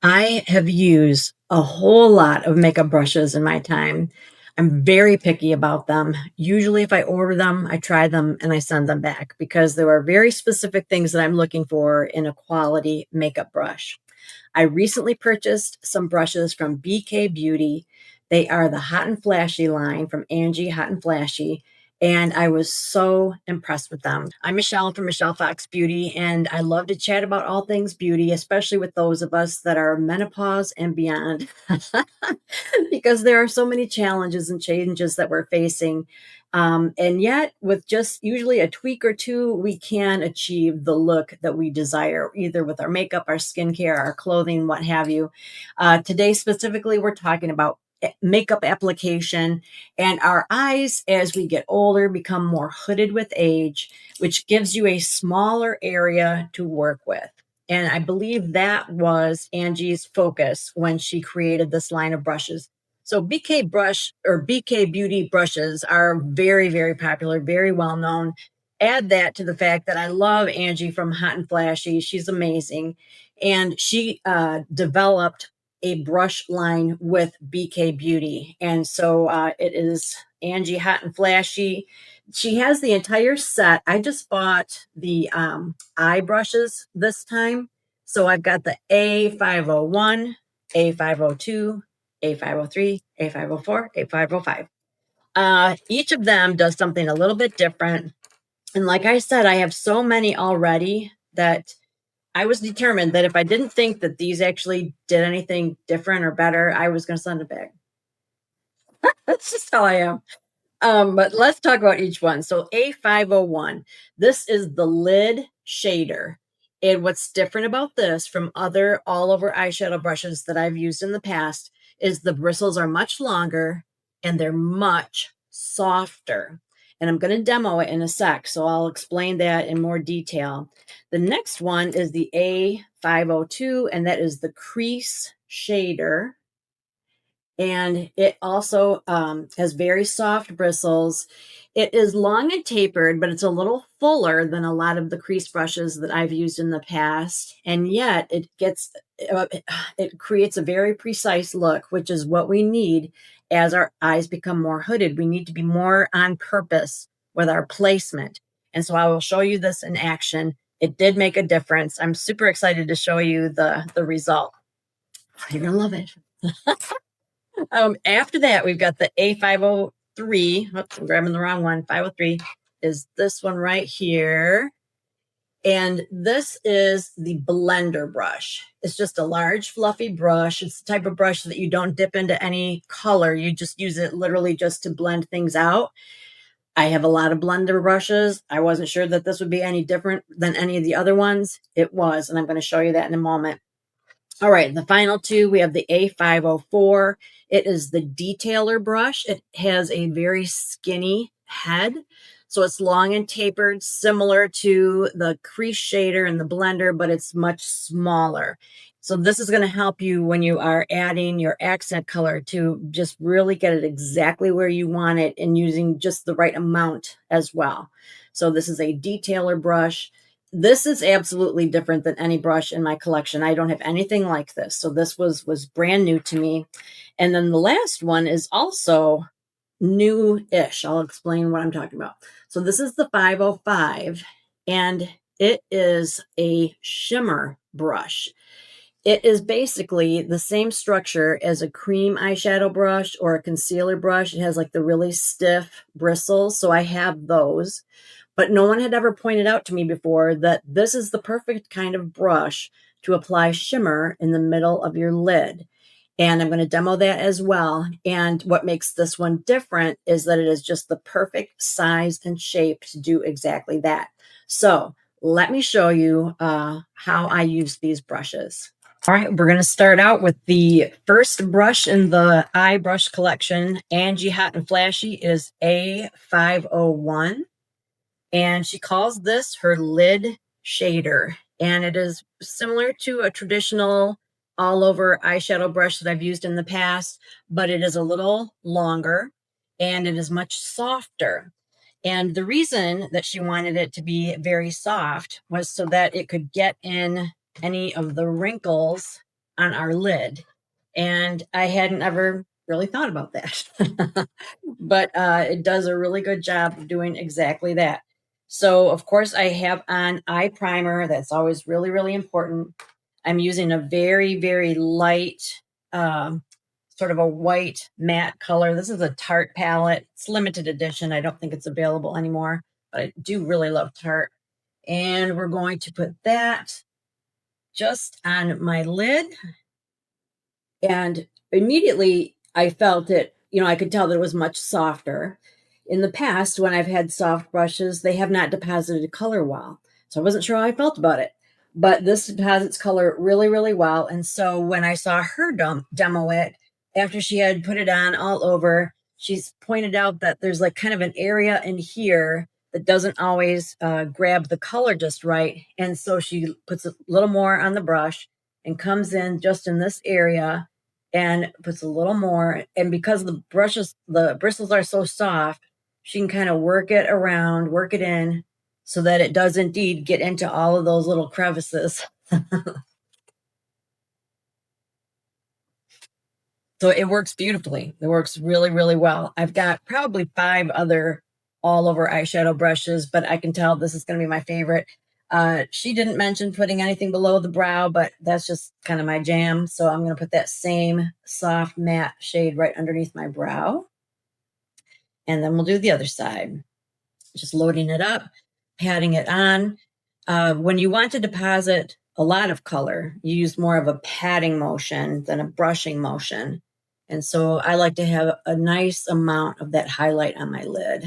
I have used a whole lot of makeup brushes in my time. I'm very picky about them. Usually, if I order them, I try them and I send them back because there are very specific things that I'm looking for in a quality makeup brush. I recently purchased some brushes from BK Beauty. They are the Hot and Flashy line from Angie Hot and Flashy, and I was so impressed with them. I'm Michelle from Michelle Fox Beauty, and I love to chat about all things beauty, especially with those of us that are menopause and beyond, because there are so many challenges and changes that we're facing. And yet, with just usually a tweak or two, we can achieve the look that we desire, either with our makeup, our skincare, our clothing, what have you. Today, specifically, we're talking about makeup application, and our eyes as we get older become more hooded with age, which gives you a smaller area to work with. And I believe that was Angie's focus when she created this line of brushes. So BK brush or BK beauty brushes are very, very popular, very well known. Add that to the fact that I love Angie from Hot and Flashy. She's amazing. And she developed a brush line with BK Beauty. And so it is Angie Hot and Flashy. She has the entire set. I just bought the eye brushes this time. So I've got the A501, A502, A503, A504, A505. Each of them does something a little bit different. And like I said, I have so many already that I was determined that if I didn't think that these actually did anything different or better, I was going to send it back. That's just how I am. But let's talk about each one. So A501, this is the lid shader. And what's different about this from other all over eyeshadow brushes that I've used in the past is the bristles are much longer and they're much softer. And I'm going to demo it in a sec, so I'll explain that in more detail. The next one is the A502, and that is the crease shader, and it also has very soft bristles. It is long and tapered, but it's a little fuller than a lot of the crease brushes that I've used in the past. And yet it creates a very precise look, which is what we need as our eyes become more hooded. We need to be more on purpose with our placement. And so I will show you this in action. It did make a difference. I'm super excited to show you the result. You're gonna love it. After that, we've got the A503. Oops, I'm grabbing the wrong one. 503 is this one right here. And this is the blender brush. It's just a large, fluffy brush. It's the type of brush that you don't dip into any color. You just use it literally just to blend things out. I have a lot of blender brushes. I wasn't sure that this would be any different than any of the other ones. It was, and I'm going to show you that in a moment. All right, the final two, we have the A504. It is the detailer brush. It has a very skinny head, so it's long and tapered, similar to the crease shader and the blender, but it's much smaller. So this is going to help you when you are adding your accent color to just really get it exactly where you want it and using just the right amount as well. So this is a detailer brush. This is absolutely different than any brush in my collection. I don't have anything like this. So this was brand new to me. And then the last one is also new-ish. I'll explain what I'm talking about. So this is the 505, and it is a shimmer brush. It is basically the same structure as a cream eyeshadow brush or a concealer brush. It has like the really stiff bristles. So I have those. But no one had ever pointed out to me before that this is the perfect kind of brush to apply shimmer in the middle of your lid. And I'm going to demo that as well. And what makes this one different is that it is just the perfect size and shape to do exactly that. So let me show you how I use these brushes. All right, we're going to start out with the first brush in the eye brush collection. Angie Hot and Flashy is A501. And she calls this her lid shader. And it is similar to a traditional all over eyeshadow brush that I've used in the past, but it is a little longer and it is much softer. And the reason that she wanted it to be very soft was so that it could get in any of the wrinkles on our lid. And I hadn't ever really thought about that. But it does a really good job of doing exactly that. So, of course, I have on eye primer. That's always really, really important. I'm using a very, very light, um, sort of a white matte color. This is a Tarte palette. It's limited edition. I don't think it's available anymore, but I do really love Tarte. And we're going to put that just on my lid. And immediately I felt it, I could tell that it was much softer. In the past, when I've had soft brushes, they have not deposited color well. So I wasn't sure how I felt about it. But this deposits color really, really well. And so when I saw her demo it, after she had put it on all over, she's pointed out that there's like kind of an area in here that doesn't always grab the color just right. And so she puts a little more on the brush and comes in just in this area and puts a little more. And because the bristles are so soft, she can kind of work it around, work it in so that it does indeed get into all of those little crevices. So it works beautifully. It works really, really well. I've got probably 5 other all over eyeshadow brushes, but I can tell this is going to be my favorite. She didn't mention putting anything below the brow, but that's just kind of my jam. So I'm going to put that same soft matte shade right underneath my brow. And then we'll do the other side. Just loading it up, patting it on. When you want to deposit a lot of color, you use more of a patting motion than a brushing motion. And so I like to have a nice amount of that highlight on my lid.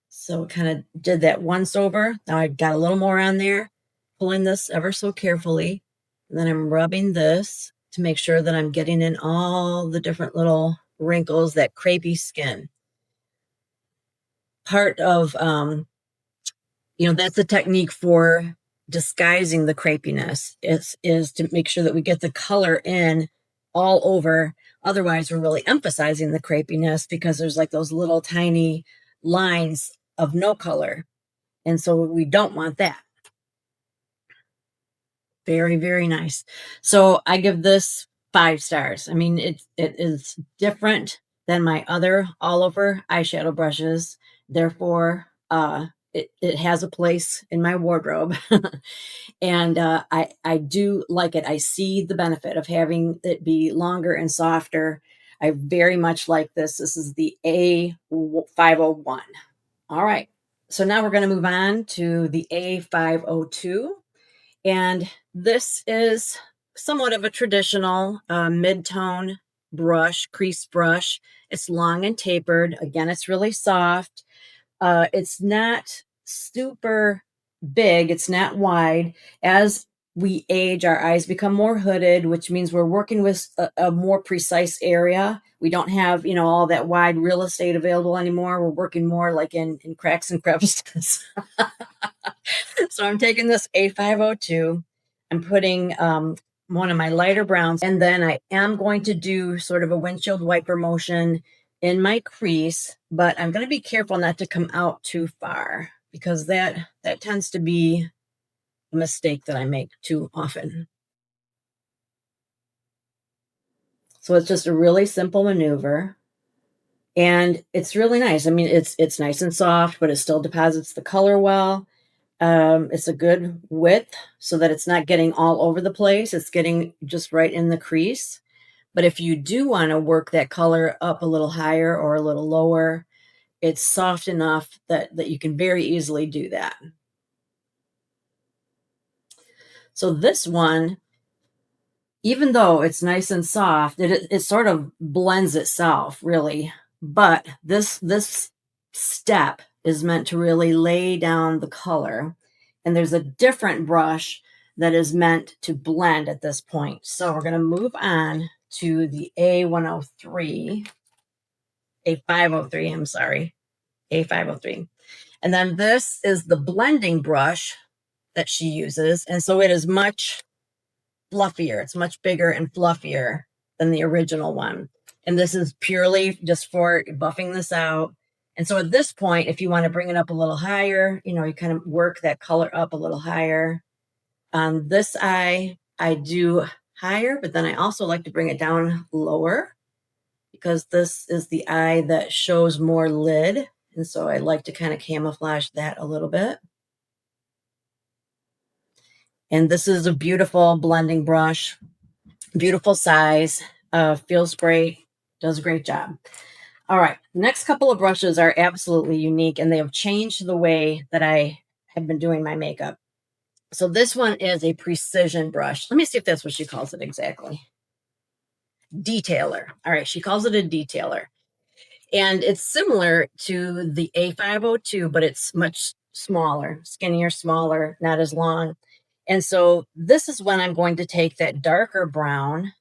So kind of did that once over. Now I got a little more on there, pulling this ever so carefully. And then I'm rubbing this to make sure that I'm getting in all the different little wrinkles, that crepey skin. Part of that's a technique for disguising the crepiness is to make sure that we get the color in all over. Otherwise, we're really emphasizing the crepiness because there's like those little tiny lines of no color. And so we don't want that. Very, very nice. So I give this 5 stars. I mean, it is different than my other all over eyeshadow brushes. Therefore, it has a place in my wardrobe. And I do like it. I see the benefit of having it be longer and softer. I very much like this. This is the A501. All right. So now we're going to move on to the A502. And this is somewhat of a traditional mid-tone brush, crease brush. It's long and tapered. Again, it's really soft. It's not super big. It's not wide. As we age, our eyes become more hooded, which means we're working with a more precise area. We don't have, all that wide real estate available anymore. We're working more like in cracks and crevices. So I'm taking this A502. I'm putting one of my lighter browns, and then I am going to do sort of a windshield wiper motion in my crease, but I'm going to be careful not to come out too far because that tends to be a mistake that I make too often. So it's just a really simple maneuver, and it's really nice. I mean, it's nice and soft, but it still deposits the color well. It's a good width so that it's not getting all over the place. It's getting just right in the crease. But if you do want to work that color up a little higher or a little lower, it's soft enough that you can very easily do that. So this one, even though it's nice and soft, it sort of blends itself really. But this step is meant to really lay down the color. And there's a different brush that is meant to blend at this point. So we're going to move on to the A103, A503, I'm sorry, A503. And then this is the blending brush that she uses. And so it is much fluffier. It's much bigger and fluffier than the original one. And this is purely just for buffing this out. And so at this point, if you want to bring it up a little higher, you kind of work that color up a little higher. On this eye, I do higher, but then I also like to bring it down lower because this is the eye that shows more lid. And so I like to kind of camouflage that a little bit. And this is a beautiful blending brush, beautiful size, feels great, does a great job. All right, next couple of brushes are absolutely unique and they have changed the way that I have been doing my makeup. So this one is a precision brush. Let me see if that's what she calls it exactly. Detailer. All right, she calls it a detailer. And it's similar to the A502, but it's much smaller, skinnier, smaller, not as long. And so this is when I'm going to take that darker brown,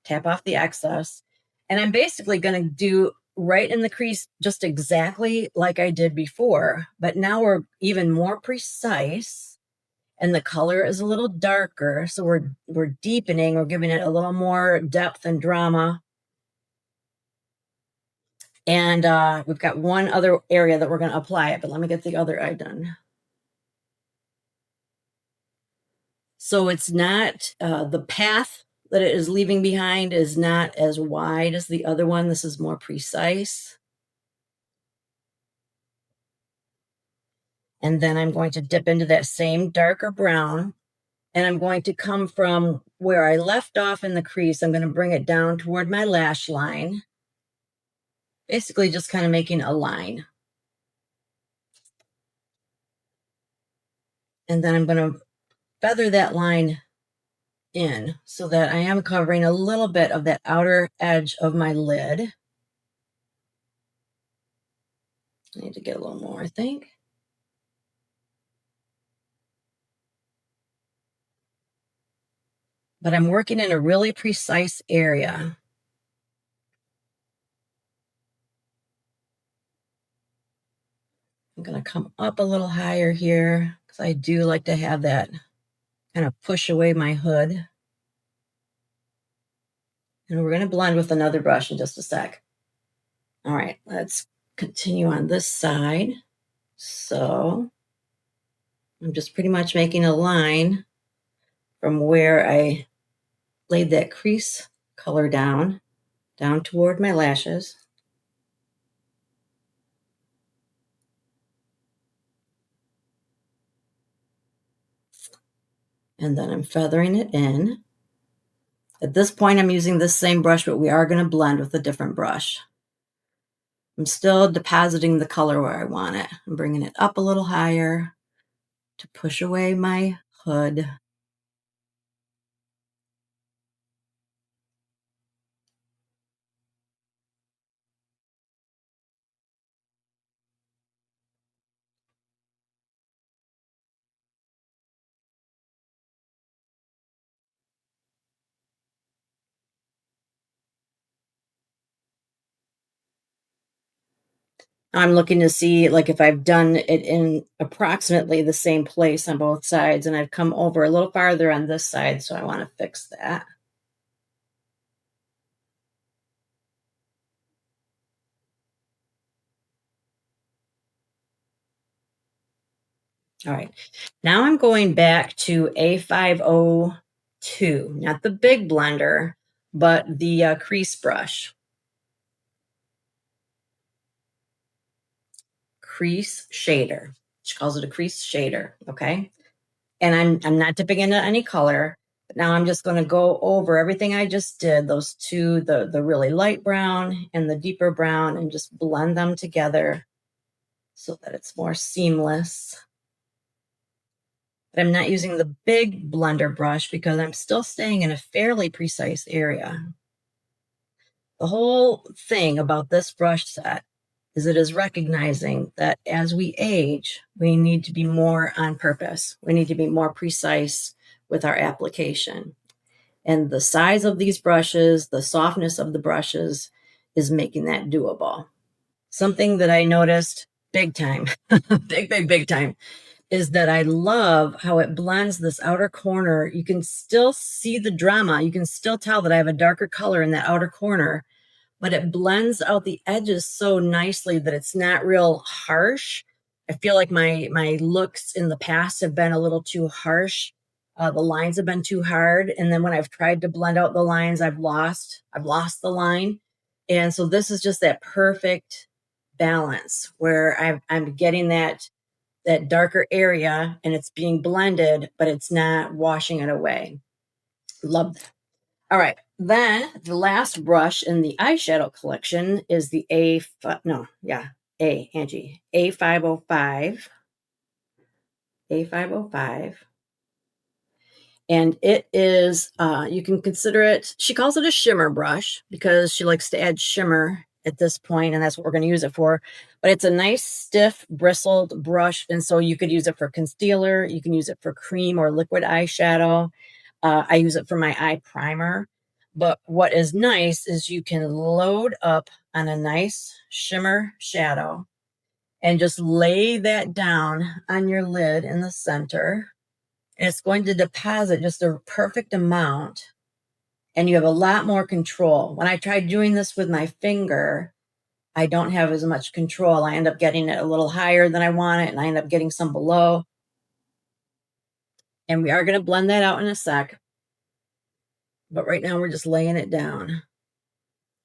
tap off the excess, and I'm basically going to do right in the crease just exactly like I did before, but now we're even more precise and the color is a little darker, so we're deepening, we're giving it a little more depth and drama. And we've got one other area that we're going to apply it, but let me get the other eye done. So it's not the path that it is leaving behind is not as wide as the other one. This is more precise. And then I'm going to dip into that same darker brown and I'm going to come from where I left off in the crease. I'm going to bring it down toward my lash line, basically just kind of making a line. And then I'm going to feather that line in so that I am covering a little bit of that outer edge of my lid. I need to get a little more, I think. But I'm working in a really precise area. I'm going to come up a little higher here because I do like to have that kind of push away my hood. And we're going to blend with another brush in just a sec. All right, let's continue on this side. So I'm just pretty much making a line from where I laid that crease color down toward my lashes. And then I'm feathering it in. At this point, I'm using this same brush, but we are going to blend with a different brush. I'm still depositing the color where I want it. I'm bringing it up a little higher to push away my hood. I'm looking to see like if I've done it in approximately the same place on both sides, and I've come over a little farther on this side, so I want to fix that. All right. Now I'm going back to A502, not the big blender, but the crease brush. Crease shader. She calls it a crease shader. Okay. And I'm not dipping into any color. But now I'm just going to go over everything I just did, those two, the really light brown and the deeper brown, and just blend them together so that it's more seamless. But I'm not using the big blender brush because I'm still staying in a fairly precise area. The whole thing about this brush set is it is recognizing that as we age, we need to be more on purpose. We need to be more precise with our application. And the size of these brushes, the softness of the brushes is making that doable. Something that I noticed big time, big time, is that I love how it blends this outer corner. You can still see the drama. You can still tell that I have a darker color in that outer corner, but it blends out the edges so nicely that it's not real harsh. I feel like my looks in the past have been a little too harsh The lines have been too hard, and then when I've tried to blend out the lines, I've lost the line. And so this is just that perfect balance where I'm getting that darker area and it's being blended, but it's not washing it away. Love that. All right. Then the last brush in the eyeshadow collection is the no, yeah, Angie, A505, A505. And it is, you can consider it, she calls it a shimmer brush because she likes to add shimmer at this point, and that's what we're going to use it for. But it's a nice, stiff, bristled brush. And so you could use it for concealer, you can use it for cream or liquid eyeshadow. I use it for my eye primer. But what is nice is you can load up on a nice shimmer shadow and just lay that down on your lid in the center. And it's going to deposit just a perfect amount. And you have a lot more control. When I tried doing this with my finger, I don't have as much control. I end up getting it a little higher than I want it, and I end up getting some below. And we are going to blend that out in a sec. But right now we're just laying it down.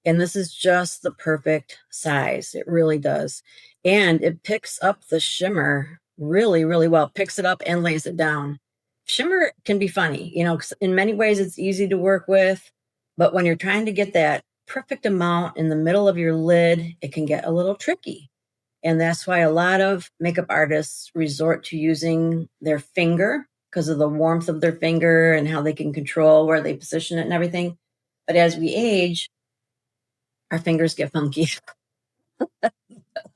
And this is just the perfect size. It really does. And it picks up the shimmer really, really well. Picks it up and lays it down. Shimmer can be funny, 'cause in many ways it's easy to work with. But when you're trying to get that perfect amount in the middle of your lid, it can get a little tricky. And that's why a lot of makeup artists resort to using their finger because of the warmth of their finger and how they can control where they position it and everything. But as we age, our fingers get funky.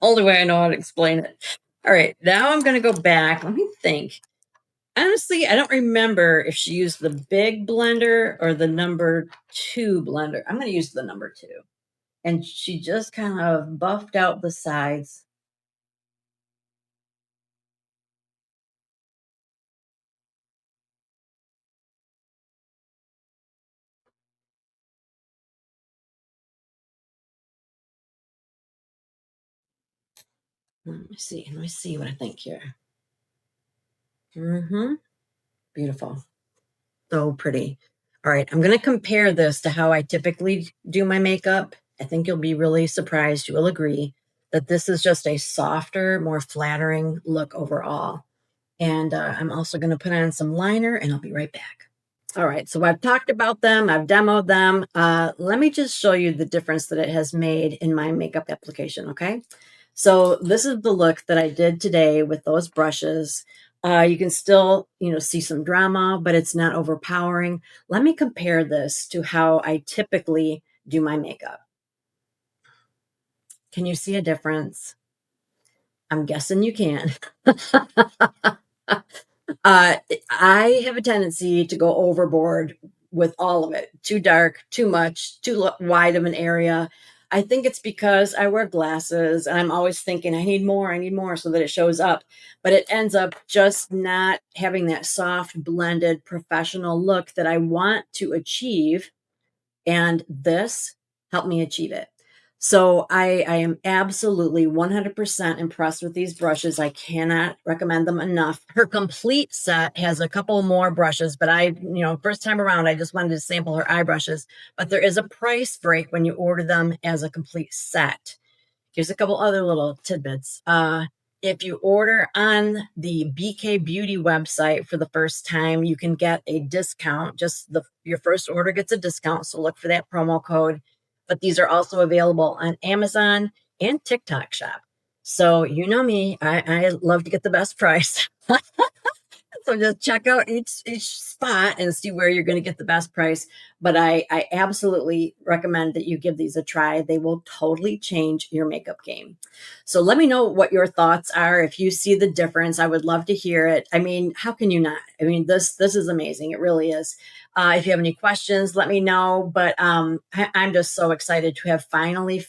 Only way I know how to explain it. All right, now I'm going to go back. Let me think. Honestly, I don't remember if she used the big blender or the number 2 blender. I'm going to use the number 2. And she just kind of buffed out the sides. Let me see. Let me see what I think here. Beautiful. So pretty. All right, I'm going to compare this to how I typically do my makeup. I think you'll be really surprised. You will agree that this is just a softer, more flattering look overall. And I'm also going to put on some liner, and I'll be right back. All right, so I've talked about them, I've demoed them. Let me just show you the difference that it has made in my makeup application, okay? So this is the look that I did today with those brushes. You can still, see some drama, but it's not overpowering. Let me compare this to how I typically do my makeup. Can you see a difference? I'm guessing you can. I have a tendency to go overboard with all of it. Too dark, too much, too wide of an area. I think it's because I wear glasses and I'm always thinking I need more so that it shows up. But it ends up just not having that soft, blended, professional look that I want to achieve. And this helped me achieve it. So I am absolutely 100% impressed with these brushes. I cannot recommend them enough. Her complete set has a couple more brushes, but first time around, I just wanted to sample her eye brushes. But there is a price break when you order them as a complete set. Here's a couple other little tidbits. If you order on the BK Beauty website for the first time, you can get a discount. Just your first order gets a discount, so look for that promo code. But these are also available on Amazon and TikTok Shop. So you know me, I love to get the best price. So just check out each spot and see where you're going to get the best price. But I absolutely recommend that you give these a try. They will totally change your makeup game. So let me know what your thoughts are. If you see the difference, I would love to hear it. I mean, how can you not? I mean, this is amazing. It really is. If you have any questions, let me know. But I'm just so excited to have finally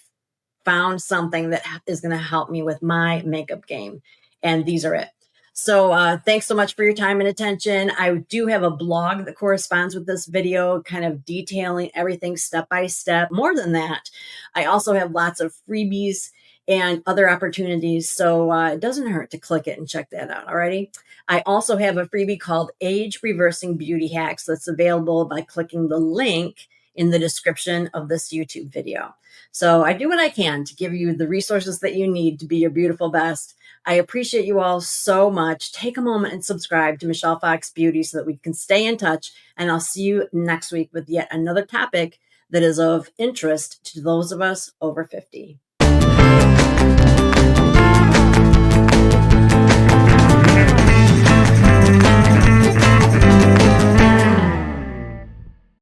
found something that is going to help me with my makeup game. And these are it. So thanks so much for your time and attention. I do have a blog that corresponds with this video, kind of detailing everything step by step. More than that, I also have lots of freebies and other opportunities. So it doesn't hurt to click it and check that out. Alrighty. I also have a freebie called Age Reversing Beauty Hacks that's available by clicking the link in the description of this YouTube video. So I do what I can to give you the resources that you need to be your beautiful best. I appreciate you all so much. Take a moment and subscribe to Michelle Fox Beauty so that we can stay in touch. And I'll see you next week with yet another topic that is of interest to those of us over 50.